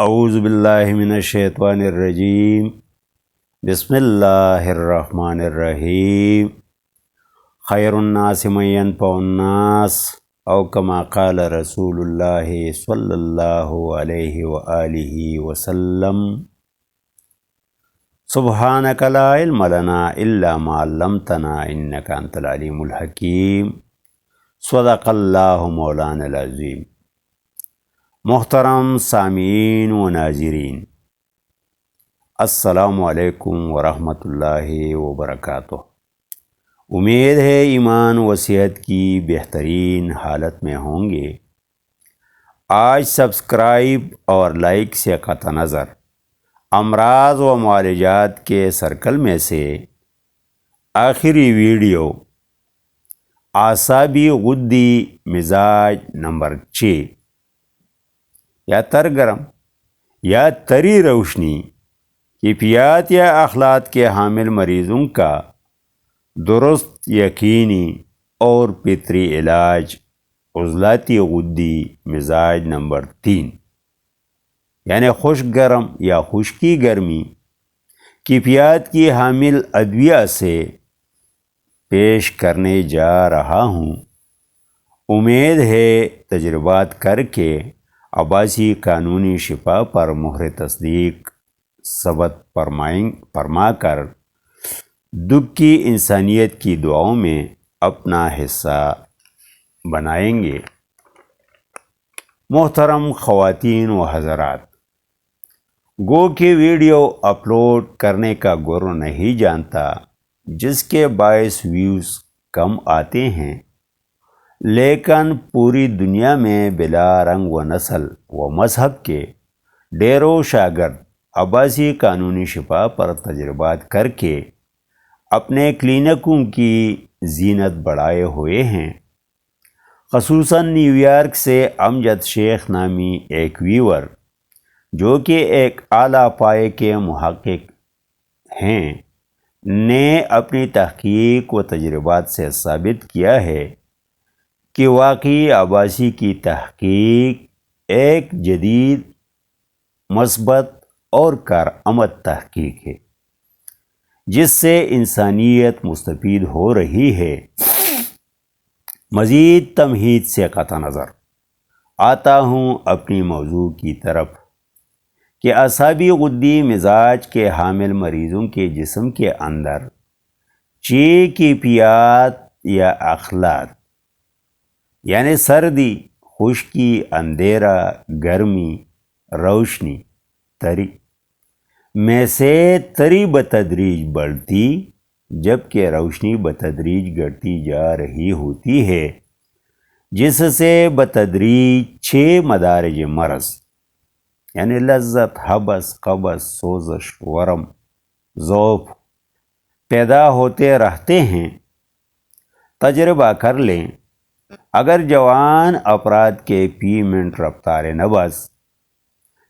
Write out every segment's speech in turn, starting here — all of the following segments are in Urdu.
اعوذ باللہ من الشیطان الرجیم بسم اللہ الرحمن الرحیم خیر الناس من ينفع الناس او کما قال رسول اللہ صلی اللہ علیہ وآلہ وسلم سبحانک لا علم لنا الا ما علمتنا انک انت العلیم الحکیم صدق اللہ مولانا العظیم۔ محترم سامعین و ناظرین، السلام علیکم ورحمۃ اللہ وبرکاتہ۔ امید ہے ایمان و صحت کی بہترین حالت میں ہوں گے۔ آج سبسکرائب اور لائک سے قطع نظر امراض و معالجات کے سرکل میں سے آخری ویڈیو اعصابی غدی مزاج نمبر 6 یا ترگرم یا تری روشنی کیفیات یا اخلاق کے حامل مریضوں کا درست، یقینی اور فطری علاج عضلاتی غدی مزاج نمبر 3 یعنی خشک گرم یا خشکی گرمی کیفیات کی حامل ادویہ سے پیش کرنے جا رہا ہوں۔ امید ہے تجربات کر کے عباسی قانونی شفا پر مہر تصدیق ثبت فرما کر دکھ کی انسانیت کی دعاؤں میں اپنا حصہ بنائیں گے۔ محترم خواتین و حضرات، گو کہ ویڈیو اپلوڈ کرنے کا گر نہیں جانتا، جس کے باعث ویوز کم آتے ہیں، لیکن پوری دنیا میں بلا رنگ و نسل و مذہب کے ڈیروں شاگرد عباسی قانونی شفا پر تجربات کر کے اپنے کلینکوں کی زینت بڑھائے ہوئے ہیں۔ خصوصاً نیو یارک سے امجد شیخ نامی ایک ویور، جو کہ ایک اعلیٰ پائے کے محقق ہیں، نے اپنی تحقیق و تجربات سے ثابت کیا ہے کہ واقعی عباسی کی تحقیق ایک جدید، مثبت اور کارآمد تحقیق ہے، جس سے انسانیت مستفید ہو رہی ہے۔ مزید تمہید سے قطع نظر آتا ہوں اپنی موضوع کی طرف کہ اعصابی غدی مزاج کے حامل مریضوں کے جسم کے اندر 6 کیفیات یا اخلاق یعنی سردی، خشکی، اندھیرا، گرمی، روشنی، تری میں سے تری بتدریج بڑھتی جبکہ روشنی بتدریج گھٹتی جا رہی ہوتی ہے، جس سے بتدریج 6 مدارج مرض یعنی لذت، حبس، قبض، سوزش، ورم، ضعف پیدا ہوتے رہتے ہیں۔ تجربہ کر لیں، اگر جوان افراد کے فی منٹ رفتار نبض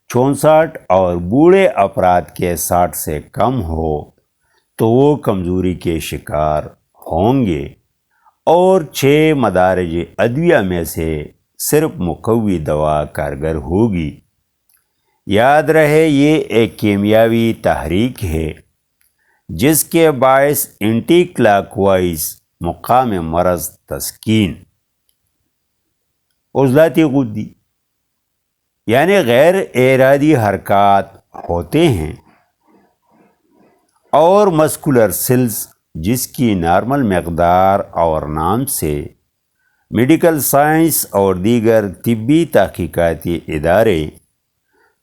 64 اور بوڑھے افراد کے 60 سے کم ہو تو وہ کمزوری کے شکار ہوں گے، اور 6 مدارج ادویہ میں سے صرف مقوی دوا کارگر ہوگی۔ یاد رہے، یہ ایک کیمیاوی تحریک ہے جس کے باعث اینٹی کلاک وائز مقام مرض تسکین۔ عضلاتی غدی یعنی غیر ارادی حرکات ہوتے ہیں، اور مسکولر سیلز جس کی نارمل مقدار اور نام سے میڈیکل سائنس اور دیگر طبی تحقیقاتی ادارے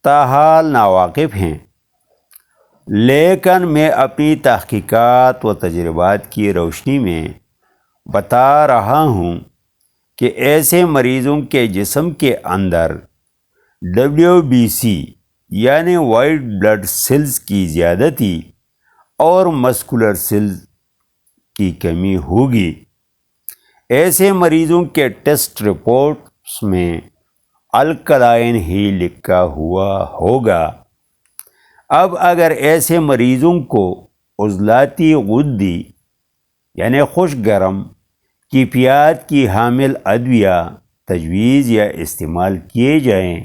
تاحال ناواقف ہیں، لیکن میں اپنی تحقیقات و تجربات کی روشنی میں بتا رہا ہوں کہ ایسے مریضوں کے جسم کے اندر WBC یعنی وائٹ بلڈ سیلز کی زیادتی اور مسکولر سیلز کی کمی ہوگی۔ ایسے مریضوں کے ٹیسٹ رپورٹس میں الکلائن ہی لکھا ہوا ہوگا۔ اب اگر ایسے مریضوں کو عضلاتی غدی یعنی خشک گرم کیفیات کی حامل ادویہ تجویز یا استعمال کیے جائیں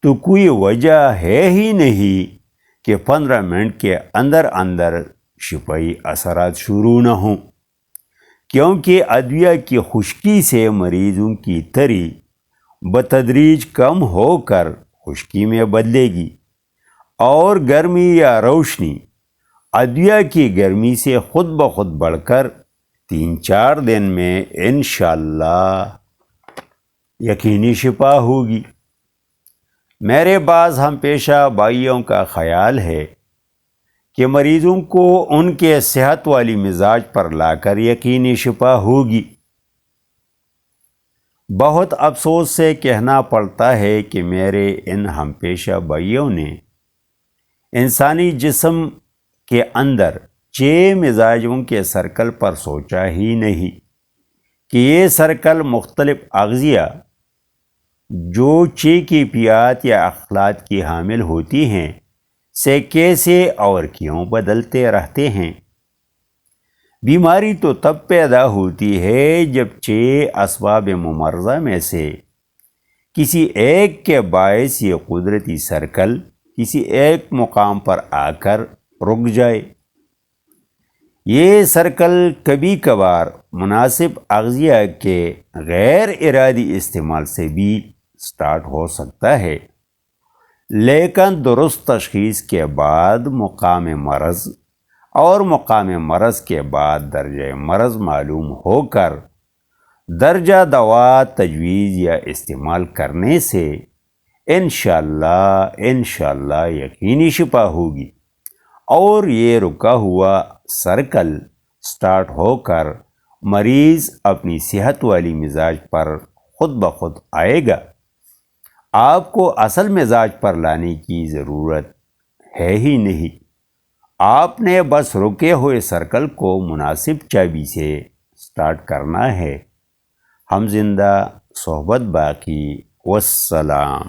تو کوئی وجہ ہے ہی نہیں کہ 15 منٹ کے اندر اندر شفائی اثرات شروع نہ ہوں، کیونکہ ادویہ کی خشکی سے مریضوں کی تری بتدریج کم ہو کر خشکی میں بدلے گی، اور گرمی یا روشنی ادویہ کی گرمی سے خود بخود بڑھ کر 3-4 دن میں انشاءاللہ یقینی شفا ہوگی۔ میرے بعض ہم پیشہ بھائیوں کا خیال ہے کہ مریضوں کو ان کے صحت والی مزاج پر لا کر یقینی شفا ہوگی۔ بہت افسوس سے کہنا پڑتا ہے کہ میرے ان ہم پیشہ بھائیوں نے انسانی جسم کے اندر 6 مزاجوں کے سرکل پر سوچا ہی نہیں کہ یہ سرکل مختلف اغذیہ جو 6 کیفیات یا اخلاق کی حامل ہوتی ہیں سے کیسے اور کیوں بدلتے رہتے ہیں۔ بیماری تو تب پیدا ہوتی ہے جب 6 اسباب ممرضہ میں سے کسی ایک کے باعث یہ قدرتی سرکل کسی ایک مقام پر آ کر رک جائے۔ یہ سرکل کبھی کبھار مناسب اغذیہ کے غیر ارادی استعمال سے بھی سٹارٹ ہو سکتا ہے، لیکن درست تشخیص کے بعد مقام مرض اور مقام مرض کے بعد درجہ مرض معلوم ہو کر درجہ دوا تجویز یا استعمال کرنے سے انشاءاللہ یقینی شفا ہوگی، اور یہ رکا ہوا سرکل سٹارٹ ہو کر مریض اپنی صحت والی مزاج پر خود بخود آئے گا۔ آپ کو اصل مزاج پر لانے کی ضرورت ہے ہی نہیں، آپ نے بس رکے ہوئے سرکل کو مناسب چابی سے سٹارٹ کرنا ہے۔ ہم زندہ، صحبت باقی، والسلام۔